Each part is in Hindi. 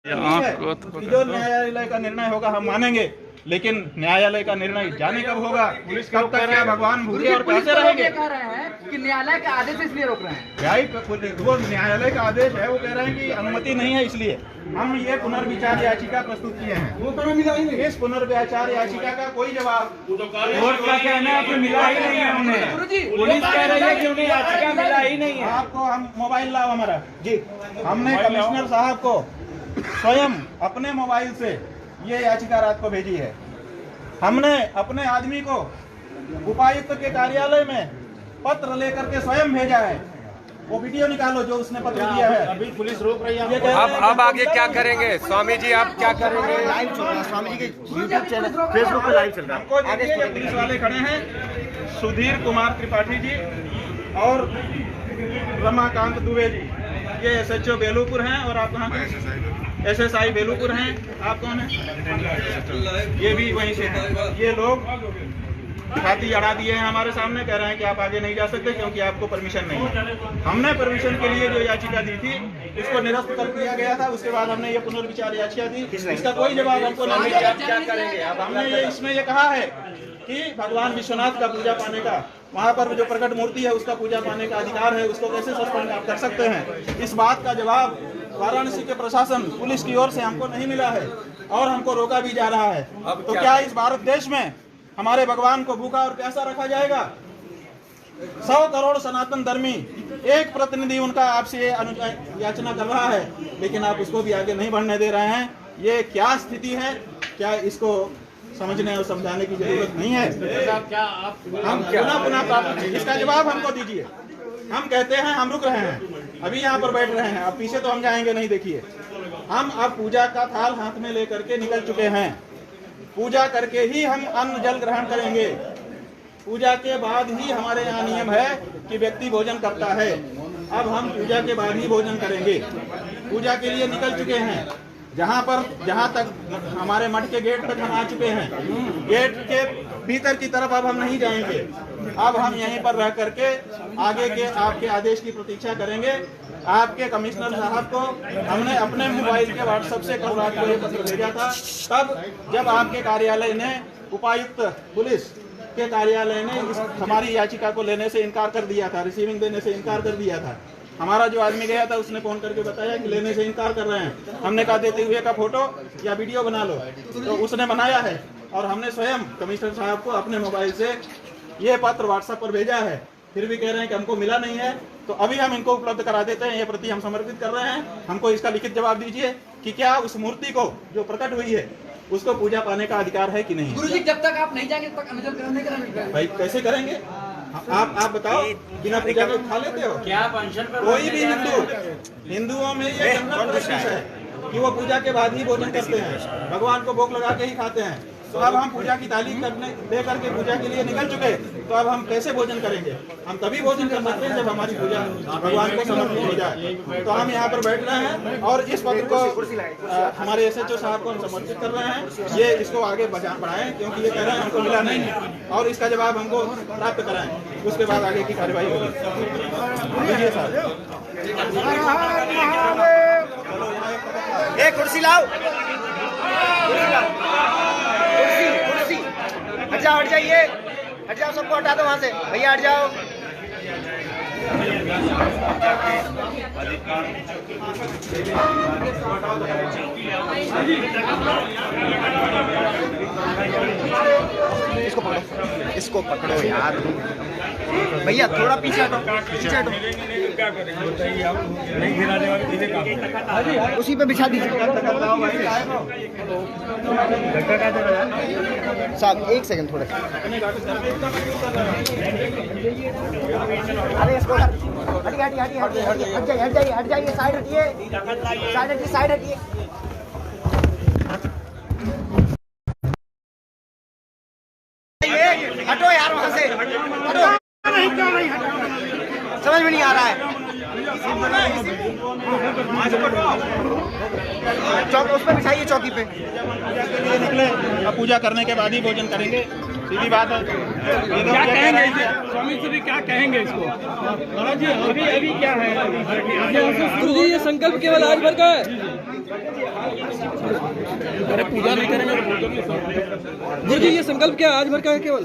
जो न्यायालय का निर्णय होगा हम मानेंगे, लेकिन न्यायालय का निर्णय जाने कब होगा, पुलिस कब तक क्या भगवान भूखे और कैसे रहेंगे। कह रहे हैं कि न्यायालय का आदेश इसलिए रोक रहे हैं। वो न्यायालय का आदेश है, वो कह रहे हैं कि अनुमति नहीं है, इसलिए हम ये पुनर्विचार याचिका प्रस्तुत किए हैं। वो तो मिला ही नहीं। इस पुनर्विचार याचिका का कोई जवाब कोर्ट का कहना है कि मिला ही नहीं है उन्हें। पुलिस कह रही है कि उन्हें याचिका मिला ही नहीं है। आपको हम मोबाइल लाओ हमारा जी, हमने कमिश्नर साहब को स्वयं अपने मोबाइल से ये याचिका रात को भेजी है। हमने अपने आदमी को उपायुक्त के कार्यालय में पत्र लेकर के स्वयं भेजा है। वो वीडियो निकालो जो उसने पत्र दिया है। अभी पुलिस रोक रही है। अब आगे क्या करेंगे स्वामी जी, आप क्या करेंगे? लाइव चल रहा है स्वामी जी के यूट्यूब चैनल फेसबुक पे लाइव चल रहा है। हमको देखिए ये पुलिस वाले खड़े हैं, सुधीर कुमार त्रिपाठी जी और रमाकांत दुबे जी, ये SHO बेलूपुर हैं। और आप कहाँ SSI बेलूपुर हैं। आप कौन हैं? ये भी वहीं से हैं। ये लोग छाती अड़ा दिए हैं हमारे सामने, कह रहे हैं कि आप आगे नहीं जा सकते क्योंकि आपको परमिशन नहीं है। हमने परमिशन के लिए जो याचिका दी थी इसको निरस्त कर दिया गया था। उसके बाद हमने ये पुनर्विचार याचिका दी, इसका कोई जवाब हमको नहीं मिला। क्या करेंगे अब? हमने ये इसमें ये कहा है कि भगवान विश्वनाथ का पूजा पाने का, वहाँ पर जो प्रकट मूर्ति है उसका पूजा पाने का अधिकार है, उसको कैसे सस्पेंड आप कर सकते हैं? इस बात का जवाब वाराणसी के प्रशासन पुलिस की ओर से हमको नहीं मिला है और हमको रोका भी जा रहा है। तो क्या इस भारत देश में हमारे भगवान को भूखा और प्यासा रखा जाएगा? 100 करोड़ सनातन धर्मी, एक प्रतिनिधि उनका आपसे याचना कर रहा है, लेकिन आप उसको भी आगे नहीं बढ़ने दे रहे हैं। ये क्या स्थिति है? क्या इसको समझने और समझाने की जरूरत नहीं है? हम पुनः इसका जवाब हमको दीजिए। हम कहते हैं हम रुक रहे हैं, अभी यहाँ पर बैठ रहे हैं, अब पीछे तो हम जाएंगे नहीं। देखिए हम अब पूजा का थाल हाथ में लेकर के निकल चुके हैं। पूजा करके ही हम अन्न जल ग्रहण करेंगे। पूजा के बाद ही हमारे यहाँ नियम है कि व्यक्ति भोजन करता है। अब हम पूजा के बाद ही भोजन करेंगे। पूजा के लिए निकल चुके हैं। जहाँ तक हमारे मठ के गेट तक हम आ चुके हैं। गेट के भीतर की तरफ अब हम नहीं जाएंगे। अब हम यहीं पर रह करके आगे के आपके आदेश की प्रतीक्षा करेंगे। आपके कमिश्नर साहब को हमने अपने मोबाइल के WhatsApp से कल रात को ये पत्र भेजा था। तब जब आपके कार्यालय ने, उपायुक्त पुलिस के कार्यालय ने हमारी याचिका को लेने से इनकार कर दिया था, रिसीविंग देने से इनकार कर दिया था। हमारा जो आदमी गया था उसने फोन करके बताया कि लेने से इनकार कर रहे हैं। हमने कहा देते हुए का फोटो या वीडियो बना लो, तो उसने बनाया है और हमने स्वयं कमिश्नर साहब को अपने मोबाइल से ये पत्र WhatsApp पर भेजा है। फिर भी कह रहे हैं कि हमको मिला नहीं है। तो अभी हम इनको उपलब्ध करा देते हैं, ये प्रति हम समर्पित कर रहे हैं। हमको इसका लिखित जवाब दीजिए कि क्या उस मूर्ति को जो प्रकट हुई है उसको पूजा पाने का अधिकार है कि नहीं। गुरुजी जब तक आप नहीं जाएंगे तब तक अनजल करने का भाई कैसे करेंगे? आप बताओ, बिना पूजा के खा लेते हो क्या? फंक्शन पर कोई भी हिंदुओं में ये जनरल प्रैक्टिस है कि वो पूजा के बाद ही भोजन करते हैं, भगवान को भोग लगा के ही खाते हैं। तो अब हम पूजा की तालीम करने दे करके पूजा के लिए निकल चुके, तो अब हम कैसे भोजन करेंगे? हम तभी भोजन कर सकते हैं जब हमारी पूजा भगवान को समर्पित हो जाए। तो हम यहाँ पर बैठ रहे हैं और इस पत्र को हमारे SHO साहब को हम समर्पित कर रहे हैं। ये इसको आगे बढ़ाएं क्योंकि ये कह रहे हैं हमको मिला नहीं है और इसका जवाब हमको प्राप्त कराएं, उसके बाद आगे की कार्यवाही होगी। एक कुर्सी लाओ, हट जाइए, हट जाओ, सबको हटा दो वहाँ से। भैया हट जाओ। इसको पकड़ो यार। भैया थोड़ा पीछे हटो, पीछे हटो। क्या करेंगे बताइए आप? नहीं गिरा देगा, उसी पे बिछा दीजिए साहब। 1 सेकंड थोड़े। अरे इसको हट जाइए, साइड हटिए, साइड हटिए। हटो यार वहाँ से, हटो। समझ में नहीं आ रहा है। चौक उस पर बिछाइए, चौकी पे। निकले, अब पूजा करने के बाद ही भोजन करेंगे, सीधी बात है। क्या कहेंगे स्वामी जी भी, क्या कहेंगे इसको? अभी क्या है? गुरुजी ये संकल्प केवल आज भर का है। अरे पूजा नहीं करेंगे जी। ये संकल्प क्या आज भर का है केवल?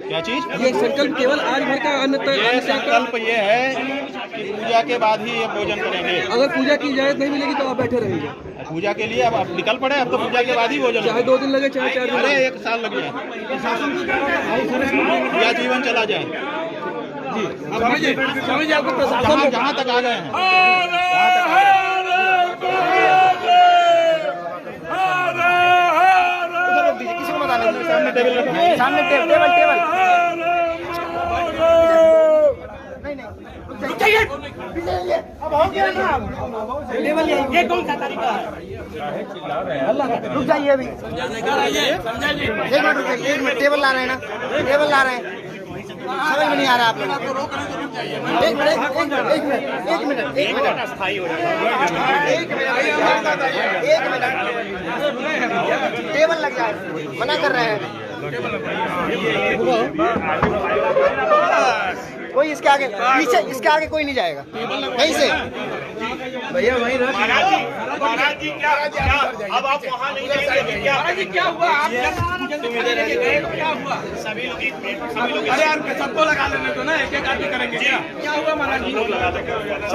क्या चीज? ये संकल्प केवल आज भर का अन्न ये संकल्प ये है कि पूजा के बाद ही ये भोजन करेंगे। अगर पूजा की इजाजत नहीं मिलेगी तो आप बैठे रहेंगे पूजा के लिए अब निकल पड़े, अब तो पूजा के बाद ही भोजन, चाहे 2 दिन लगे चाहे 4 दिन अरे लगे। 1 साल लग जाए या जीवन चला जाए। स्वामी जी आपको प्रशासन जहाँ तक आ गए हैं, किसी को बताने सामने टेबल टेबल नहीं अब हो गया ना टेबल। ये कौन सा तरीका है? रुक जाइए अभी 1 मिनट रुकिए, 1 मिनट टेबल ला रहे हैं ना, टेबल ला रहे हैं, समझ में नहीं आ रहा आप लोग। 1 मिनट टेबल लग जाए, मना कर रहे हैं। कोई इसके आगे पीछे, इसके आगे कोई नहीं जाएगा कहीं से। भैया वहीं रह। महाराज जी क्या अब आप वहाँ नहीं जाएंगे क्या? क्या हुआ? आप क्या हुआ? सभी लोग अरे यार सबको लगा लेने तो ना, एक आदमी करेंगे। क्या हुआ महाराज जी?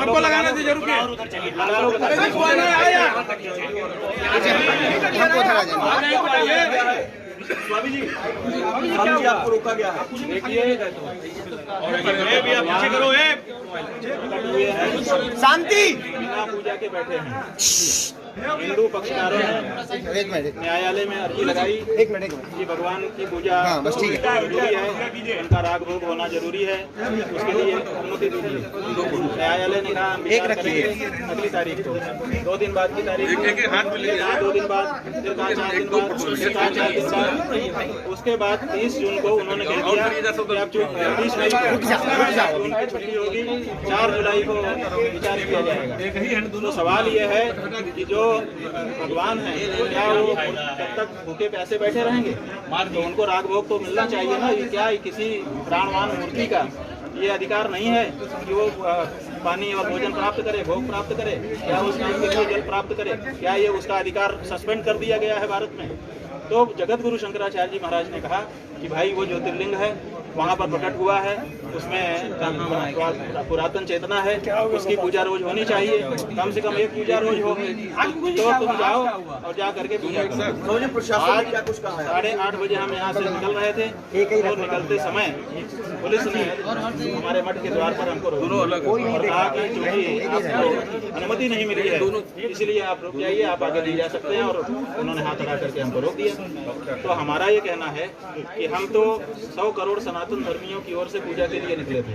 सबको लगाना तो जरूर है। हमको उधर आ जाए। स्वामी जी आपको रोका गया है, देखिए शांति। बिना पूजा के बैठे हैं। हिंदू पक्षकारों ने 1 मिनट न्यायालय में अर्जी लगाई 1 मिनट कि भगवान की पूजा हाँ, बस ठीक है। जरूरी है, उनका राग भोग होना जरूरी है, उसके लिए अनुमति दीजिए। न्यायालय ने कहा हम विचार करेंगे अगली तारीख को, 2 दिन बाद की तारीख, 2 दिन बाद, फिर कहा 4 दिन बाद, फिर कहा 4 दिन बाद, उसके बाद 30 जून को उन्होंने कह दिया कि आप 30 मई को छुट्टी होगी, 4 जुलाई को विचार किया जाएगा। तो सवाल ये है कि जो भगवान है क्या वो तब तक भूखे प्यासे बैठे रहेंगे? तो उनको राग भोग तो मिलना चाहिए ना। ये क्या किसी प्राणवान मूर्ति का ये अधिकार नहीं है कि वो पानी और भोजन प्राप्त करे, भोग प्राप्त करे, क्या उस काम के लिए जल प्राप्त करे? क्या ये उसका अधिकार सस्पेंड कर दिया गया है भारत में? तो जगत गुरु शंकराचार्य जी महाराज ने कहा कि भाई वो ज्योतिर्लिंग है, वहाँ पर प्रकट हुआ है, उसमें पुरातन चेतना है, उसकी पूजा रोज होनी चाहिए, कम से कम 1 पूजा रोज हो। तो तुम जाओ और जा करके पूजा करो। आज 8:30 बजे हम यहाँ से निकल रहे थे, तो निकलते समय पुलिस ने हमारे मठ के द्वार पर हमको रोक कहा कि चूंकि आपको अनुमति नहीं मिली है इसलिए आप रुक जाइए, आप आगे नहीं जा सकते हैं, और उन्होंने हाथ अड़ा करके हमको रोक दिया। तो हमारा ये कहना है कि हम तो 100 करोड़ सनातन धर्मियों की ओर से पूजा के लिए निकले थे,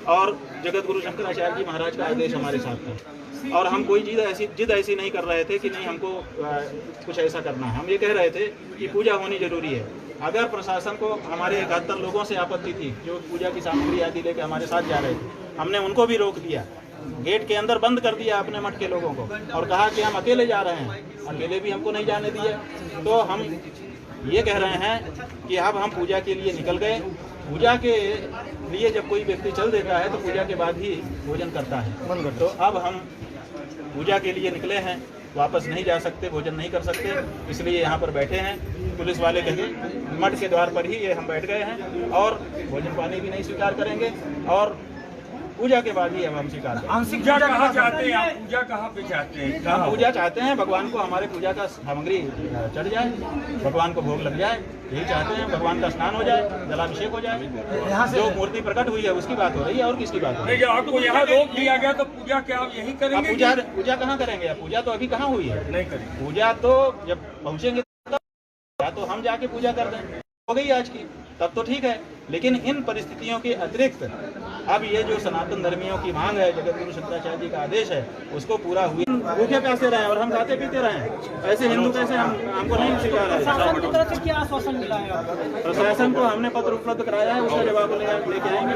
और जगत गुरु शंकराचार्य जी महाराज का आदेश हमारे साथ था, और हम कोई जिद ऐसी नहीं कर रहे थे कि नहीं हमको कुछ ऐसा करना है। हम ये कह रहे थे कि पूजा होनी जरूरी है। अगर प्रशासन को हमारे 71 लोगों से आपत्ति थी जो पूजा की सामग्री आदि लेके हमारे साथ जा रहे थे, हमने उनको भी रोक दिया, गेट के अंदर बंद कर दिया अपने मठ के लोगों को, और कहा कि हम अकेले जा रहे हैं, अकेले भी हमको नहीं जाने दिए। तो हम ये कह रहे हैं कि अब हम पूजा के लिए निकल गए। पूजा के लिए जब कोई व्यक्ति चल देता है तो पूजा के बाद ही भोजन करता है। तो अब हम पूजा के लिए निकले हैं, वापस नहीं जा सकते, भोजन नहीं कर सकते, इसलिए यहाँ पर बैठे हैं। पुलिस वाले कहे मठ के द्वार पर ही ये हम बैठ गए हैं, और भोजन पानी भी नहीं स्वीकार करेंगे, और पूजा के बाद ही हम स्वीकार करेंगे। पूजा कहाँ चाहते हैं आप? पूजा कहाँ पे चाहते हैं? हम पूजा चाहते हैं भगवान को हमारे पूजा का सामग्री चढ़ जाए, भगवान को भोग लग जाए, यही चाहते हैं। भगवान का स्नान हो जाए, जलाभिषेक हो जाए, जो मूर्ति प्रकट हुई है उसकी बात हो रही है, और किसकी बात हो रही है? आपको यहाँ रोक दिया गया तो पूजा क्या आप यही करेंगे? पूजा कहाँ करेंगे? पूजा तो अभी कहाँ हुई है? नहीं करेंगे। पूजा तो जब पहुँचेंगे या तो हम जाके पूजा कर दें, हो गई आज की, तब तो ठीक है। लेकिन इन परिस्थितियों के अतिरिक्त अब ये जो सनातन धर्मियों की मांग है, जगत गुरु शंकराचार्य जी का आदेश है, उसको पूरा हुए। भूखे प्यासे रहे और हम खाते पीते रहे, ऐसे हिंदू कैसे हमको नहीं स्वीकार है। क्या आश्वासन मिला है? प्रशासन को हमने पत्र उपलब्ध कराया है, उसका जवाब लेके आएंगे।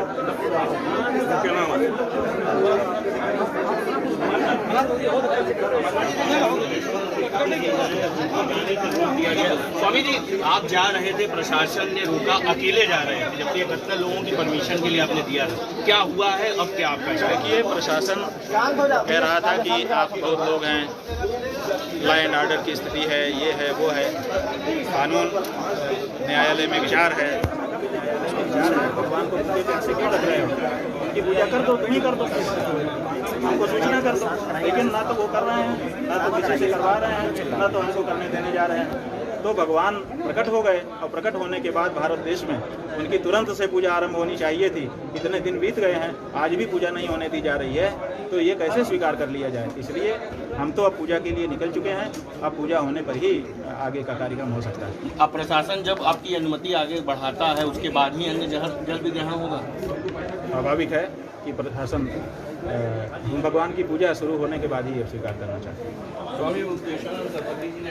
स्वामी जी आप जा रहे थे, प्रशासन ने रोका, अकेले जा रहे थे, जबकि 71 लोगों की परमिशन के लिए आपने दिया था, क्या हुआ है, अब क्या आपका? देखिए, प्रशासन कह रहा था कि आप बहुत लोग हैं, लॉ एंड ऑर्डर की स्थिति है, ये है वो है, कानून न्यायालय में विचार है। भगवान को कैसे क्यों लग रहे हो कि पूजा कर दो, तुम ही कर दो, हमको सूचना कर दो, लेकिन ना तो वो कर रहे हैं, ना तो किसी से करवा रहे हैं, ना तो हमको करने देने जा रहे हैं। तो भगवान प्रकट हो गए और प्रकट होने के बाद भारत देश में उनकी तुरंत से पूजा आरंभ होनी चाहिए थी। इतने दिन बीत गए हैं, आज भी पूजा नहीं होने दी जा रही है, तो ये कैसे स्वीकार कर लिया जाए। इसलिए हम तो अब पूजा के लिए निकल चुके हैं, अब पूजा होने पर ही आगे का कार्यक्रम हो सकता है। अब प्रशासन जब आपकी अनुमति आगे बढ़ाता है उसके बाद ही अन्य जल भी ग्रहण होगा। स्वाभाविक है कि प्रशासन हम भगवान की पूजा शुरू होने के बाद ही अब स्वीकार करना चाहते हैं। स्वामी मुक्तेश्वर सरस्वती जी ने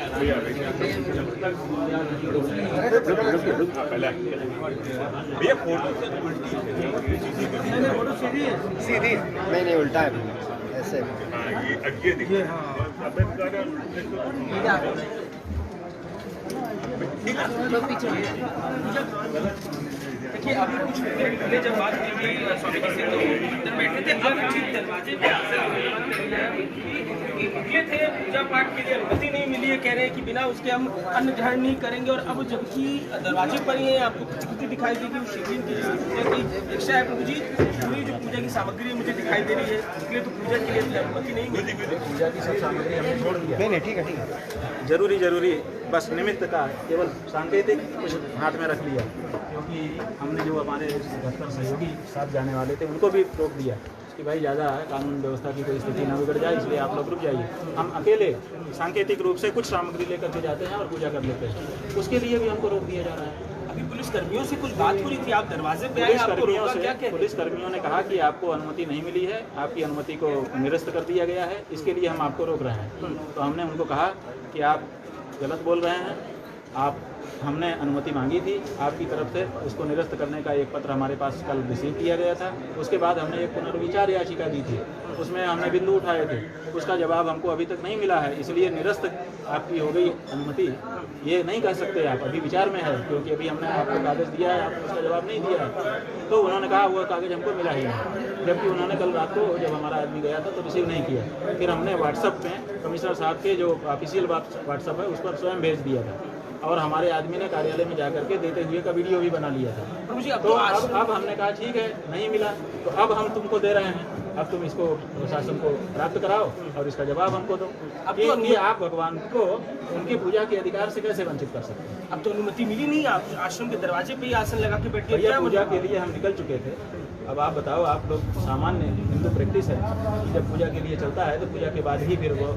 सीधी नहीं उल्टा है ऐसे। देखिए, अभी कुछ देर पहले जब बात की गई स्वामी जी से तो अंदर बैठे थे, अब ठीक दरवाजे पे निकले थे, पूजा पाठ के लिए अनुमति नहीं मिली है, कह रहे हैं कि बिना उसके हम अन्न ग्रहण नहीं करेंगे। और अब जबकि दरवाजे पर ही है, आपको कुछ दिखाई देगी उस शिवलिंग की पूजा की इच्छा है। प्रभु जी, पूरी जो पूजा की सामग्री मुझे दिखाई दे रही है, इसलिए तो पूजा के लिए अनुमति नहीं मिली। पूजा की सब सामग्री हमने छोड़ दिया। नहीं ठीक है जरूरी बस निमित्त का केवल सांकेतिक कुछ हाथ में रख लिया, क्योंकि हमने जो हमारे 72 सहयोगी साथ जाने वाले थे उनको भी रोक दिया कि भाई ज़्यादा कानून व्यवस्था की कोई स्थिति ना बिगड़ जाए, इसलिए आप लोग रुक जाइए। हम अकेले सांकेतिक रूप से कुछ सामग्री लेकर के जाते हैं और पूजा कर लेते हैं, उसके लिए भी हमको रोक दिया जा रहा है। अभी पुलिस कर्मियों से कुछ बात हो रही थी, आप दरवाजे पे आए, पुलिस कर्मियों ने कहा कि आपको अनुमति नहीं मिली है, आपकी अनुमति को निरस्त कर दिया गया है, इसके लिए हम आपको रोक रहे हैं। तो हमने उनको कहा कि आप गलत बोल रहे हैं, हमने अनुमति मांगी थी आपकी तरफ से, उसको निरस्त करने का एक पत्र हमारे पास कल रिसीव किया गया था। उसके बाद हमने एक पुनर्विचार याचिका दी थी, उसमें हमने बिंदु उठाए थे, उसका जवाब हमको अभी तक नहीं मिला है, इसलिए निरस्त आपकी हो गई अनुमति, ये नहीं कह सकते आप, अभी विचार में है, क्योंकि अभी हमने आपको कागज़ दिया है, आपने उसका जवाब नहीं दिया है। तो उन्होंने कहा वो कागज़ हमको मिला ही नहीं, जबकि उन्होंने कल रात को जब हमारा आदमी गया था तो रिसीव नहीं किया। फिर हमने व्हाट्सअप में कमिश्नर साहब के जो ऑफिशियल व्हाट्सअप है उस पर स्वयं भेज दिया था, और हमारे आदमी ने कार्यालय में जाकर के देते हुए का वीडियो भी बना लिया था। तो अब हमने कहा ठीक है, नहीं मिला तो अब हम तुमको दे रहे हैं, अब तुम इसको प्रशासन को प्राप्त कराओ और इसका जवाब हमको दो कि आप भगवान को उनकी पूजा के अधिकार से कैसे वंचित कर सकते हैं। अब तो अनुमति मिली नहीं, आप आश्रम के दरवाजे पे ही आसन लगा के बैठे। पूजा के लिए हम निकल चुके थे, अब आप बताओ, आप लोग सामान्य हिंदू प्रैक्टिस है, जब पूजा के लिए चलता है तो पूजा के बाद ही फिर वो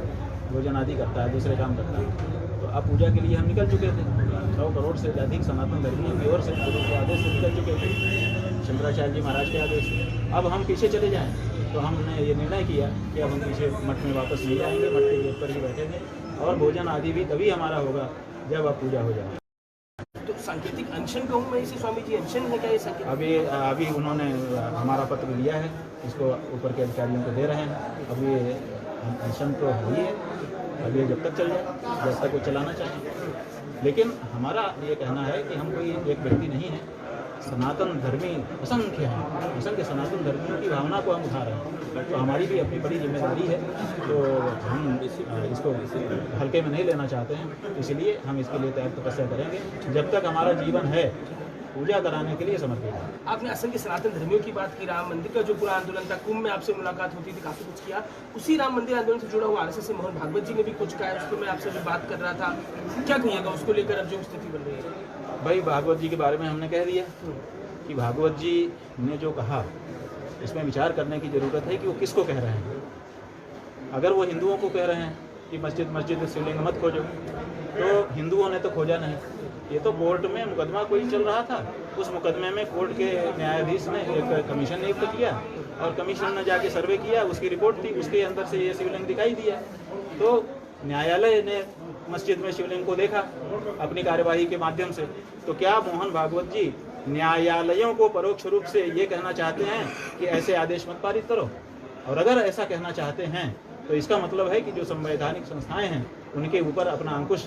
भोजन आदि करता है, दूसरे काम करता है। तो अब पूजा के लिए हम निकल चुके थे, 100 करोड़ से अधिक सनातन धर्मियों की ओर से गुरु के आदेश से निकल चुके थे, शंकराचार्य जी महाराज के आदेश से। अब हम पीछे चले जाएं तो हमने ये निर्णय किया कि अब हम पीछे मठ में वापस नहीं जाएंगे, मठ के गेट पर ही बैठेंगे, और भोजन आदि भी तभी हमारा होगा जब अब पूजा हो जाए। तो सांकेतिक अनशन कहूँ मैं इसे, स्वामी जी अनशन है क्या ये सांकेतिक? अभी उन्होंने हमारा पत्र लिया है, इसको ऊपर के अधिकारियों को दे रहे हैं। अभी अनशन तो हुई है, अभी जब तक चल जाए, जब तक वो चलाना चाहें। लेकिन हमारा ये कहना है कि हम कोई एक व्यक्ति नहीं है, सनातन धर्मी असंख्य हैं, असंख्य सनातन धर्मियों की भावना को हम उठा रहे हैं, तो हमारी भी अपनी बड़ी जिम्मेदारी है, तो हम इसको हल्के में नहीं लेना चाहते हैं, इसलिए हम इसके लिए त्याग तपस्या करेंगे जब तक हमारा जीवन है, पूजा कराने के लिए समर्पित है। आपने असंख्य सनातन धर्मियों की बात की, राम मंदिर का जो पूरा आंदोलन था, कुंभ में आपसे मुलाकात होती थी, काफी कुछ किया, उसी राम मंदिर आंदोलन से जुड़ा हुआ आरएसएस से मोहन भागवत जी ने भी कुछ कहा, उसको मैं आपसे भी बात कर रहा था, क्या कहिएगा उसको लेकर अब जो स्थिति बन रही है? भाई भागवत जी के बारे में हमने कह दिया कि भागवत जी ने जो कहा इसमें विचार करने की ज़रूरत है कि वो किसको कह रहे हैं। अगर वो हिंदुओं को कह रहे हैं कि मस्जिद मस्जिद शिवलिंग मत खोजो, तो हिंदुओं ने तो खोजा नहीं, ये तो कोर्ट में मुकदमा कोई चल रहा था, उस मुकदमे में कोर्ट के न्यायाधीश ने एक कमीशन नियुक्त किया और कमीशन ने जाके सर्वे किया, उसकी रिपोर्ट थी, उसके अंदर से ये शिवलिंग दिखाई दिया। तो न्यायालय ने मस्जिद में शिवलिंग को देखा अपनी कार्यवाही के माध्यम से। तो क्या मोहन भागवत जी न्यायालयों को परोक्ष रूप से ये कहना चाहते हैं कि ऐसे आदेश मत पारित करो? और अगर ऐसा कहना चाहते हैं तो इसका मतलब है कि जो संवैधानिक संस्थाएं हैं उनके ऊपर अपना अंकुश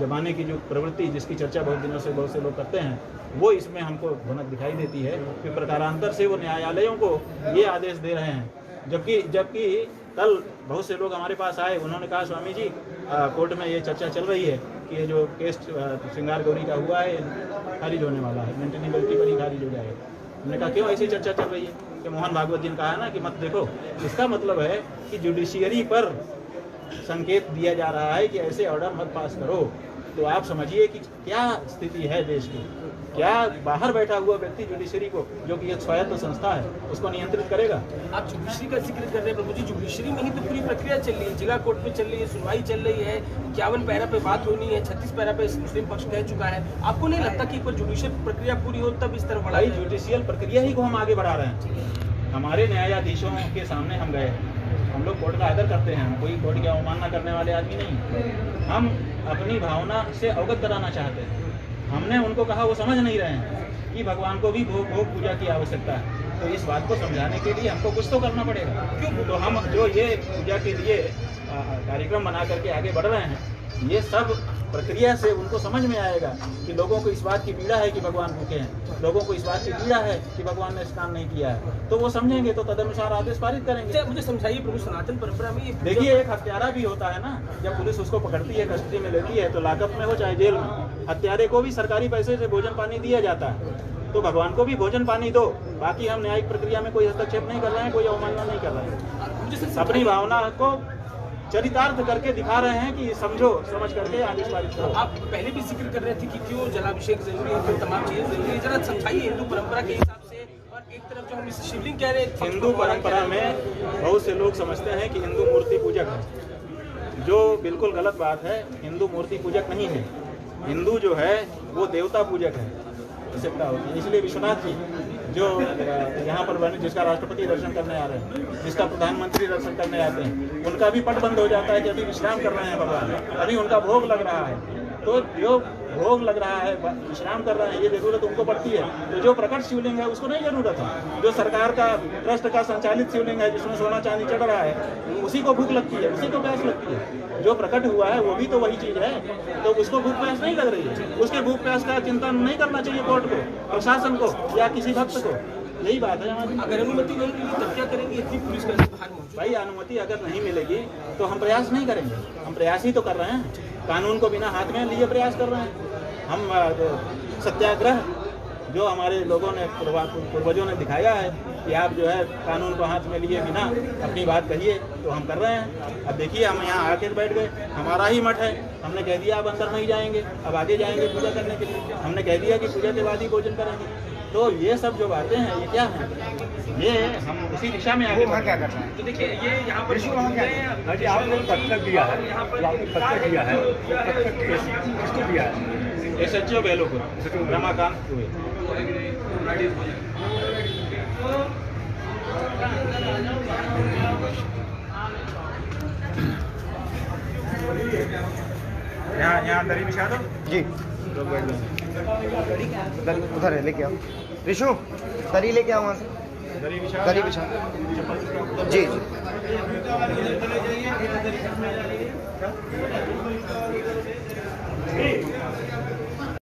जमाने की जो प्रवृत्ति जिसकी चर्चा बहुत दिनों से बहुत से लोग करते हैं, वो इसमें हमको भनक दिखाई देती है कि प्रकारांतर से वो न्यायालयों को ये आदेश दे रहे हैं। जबकि कल बहुत से लोग हमारे पास आए, उन्होंने कहा स्वामी जी कोर्ट में ये चर्चा चल रही है कि ये जो केस श्रृंगार गौरी का हुआ है खारिज होने वाला है, मेंटेनेबिलिटी पर ही खारिज हो जाएगा। हमने कहा क्यों ऐसी चर्चा चल रही है कि मोहन भागवत जी ने कहा ना कि मत देखो, इसका मतलब है कि जुडिशियरी पर संकेत दिया जा रहा है कि ऐसे ऑर्डर मत पास करो। तो आप समझिए कि क्या स्थिति है देश की, क्या बाहर बैठा हुआ व्यक्ति जुडिशरी को, जो कि एक स्वायत्त संस्था है, उसको नियंत्रित करेगा। आप जुडिशरी का जिक्र कर रहे हैं प्रभु जी, जुडिशरी में ही तो पूरी प्रक्रिया चल रही है, जिला कोर्ट में चल रही है, सुनवाई चल रही है, 51 पैरा पे बात होनी है, 36 पैरा पे मुस्लिम पक्ष कह चुका है। आपको नहीं लगता कि एक बार जुडिशियल प्रक्रिया पूरी हो तब इस तरफ बढ़ाई? जुडिशियल प्रक्रिया ही को हम आगे बढ़ा रहे हैं। हमारे न्यायाधीशों के सामने हम गए, हम लोग कोर्ट का आदर करते हैं, हम कोई कोर्ट की अवमानना करने वाले आदमी नहीं। हम अपनी भावना से अवगत कराना चाहते हैं। हमने उनको कहा, वो समझ नहीं रहे हैं कि भगवान को भी भोग पूजा की आवश्यकता है। तो इस बात को समझाने के लिए हमको कुछ तो करना पड़ेगा। क्यों? तो हम जो ये पूजा के लिए कार्यक्रम बना करके आगे बढ़ रहे हैं, ये सब प्रक्रिया से उनको समझ में आएगा कि लोगों को इस बात की पीड़ा है कि भगवान भूखे हैं, लोगों को इस बात की पीड़ा है कि भगवान ने स्नान नहीं किया है। तो वो समझेंगे तो तदनुसार आदेश पारित करेंगे। मुझे समझाइए प्रभु, सनातन परंपरा में देखिए एक हत्यारा भी होता है ना, जब पुलिस उसको पकड़ती है, कस्टडी में लेती है, तो लॉकअप में हो चाहे जेल में, हत्यारे को भी सरकारी पैसे से भोजन पानी दिया जाता है। तो भगवान को भी भोजन पानी दो। बाकी हम न्यायिक प्रक्रिया में कोई हस्तक्षेप नहीं कर रहे हैं, कोई अवमानना नहीं कर रहे हैं। अपनी भावना को चरितार्थ करके दिखा रहे हैं कि समझो, समझ करके आदेश पारित करो। आप पहले भी जिक्र कर रहे थे कि क्यों जलाभिषेक जरूरी है, क्यों तमाम चीजें जरूरी है, जरा समझाइए हिंदू परंपरा के हिसाब से। और एक तरफ जो हम शिवलिंग कह रहे हैं, हिंदू परंपरा में बहुत से लोग समझते हैं कि हिंदू मूर्ति पूजक है, जो बिल्कुल गलत बात है। हिंदू मूर्ति पूजक नहीं है। हिंदू जो है वो देवता पूजक है, आवश्यकता होती है। इसलिए विश्वनाथ जी जो यहाँ पर बने, जिसका राष्ट्रपति दर्शन करने आ रहे हैं, जिसका प्रधानमंत्री दर्शन करने आते हैं, उनका भी पट बंद हो जाता है कि अभी विश्राम कर रहे हैं भगवान, अभी उनका भोग लग रहा है। तो जो भोग लग रहा है, विश्राम कर रहे हैं, ये जरूरत उनको पड़ती है। तो जो प्रकट शिवलिंग है उसको नहीं जरूरत है। जो सरकार का ट्रस्ट का संचालित शिवलिंग है, जिसमें सोना चांदी चढ़ रहा है, उसी को भूख लगती है, उसी को प्यास लगती है। जो प्रकट हुआ है वो भी तो वही चीज है, तो उसको भूख प्यास नहीं लग रही है। उसके भूख प्यास का चिंतन नहीं करना चाहिए कोर्ट को, प्रशासन को, या किसी भक्त को। यही बात है हमारी। अगर अनुमति नहीं मिली तब क्या करेंगे? इतनी पुलिस का बाहर मौजूद। भाई अनुमति अगर नहीं मिलेगी तो हम प्रयास नहीं करेंगे। हम प्रयास ही तो कर रहे हैं, कानून को बिना हाथ में लिए प्रयास कर रहे हैं। हम सत्याग्रह जो हमारे लोगों ने, पूर्वजों ने दिखाया है कि आप जो है कानून को हाथ में लिए बिना अपनी बात कहिए, तो हम कर रहे हैं। अब देखिए हम यहाँ आके बैठ गए, हमारा ही मठ है, हमने कह दिया अब अंदर नहीं जाएंगे, अब आगे जाएंगे पूजा करने के लिए। हमने कह दिया कि पूजा के बाद ही भोजन करेंगे। तो ये सब जो बातें हैं ये क्या है? ये हम उसी दिशा में आगे क्या कर रहे हैं? तो देखिए ये यहाँ पर आपने पत्थर दिया है, आपने पत्थर दिया है, किसको दिया है? SHO बेलूपुर रमाकांत दुबे। यहाँ दरी बिछा दो जी, लोग बैठ जाएंगे। उधर है, लेके आओ ऋषु, दरी लेके आओ वहाँ से, दरी बिछा, दरी बिछा। जी जी।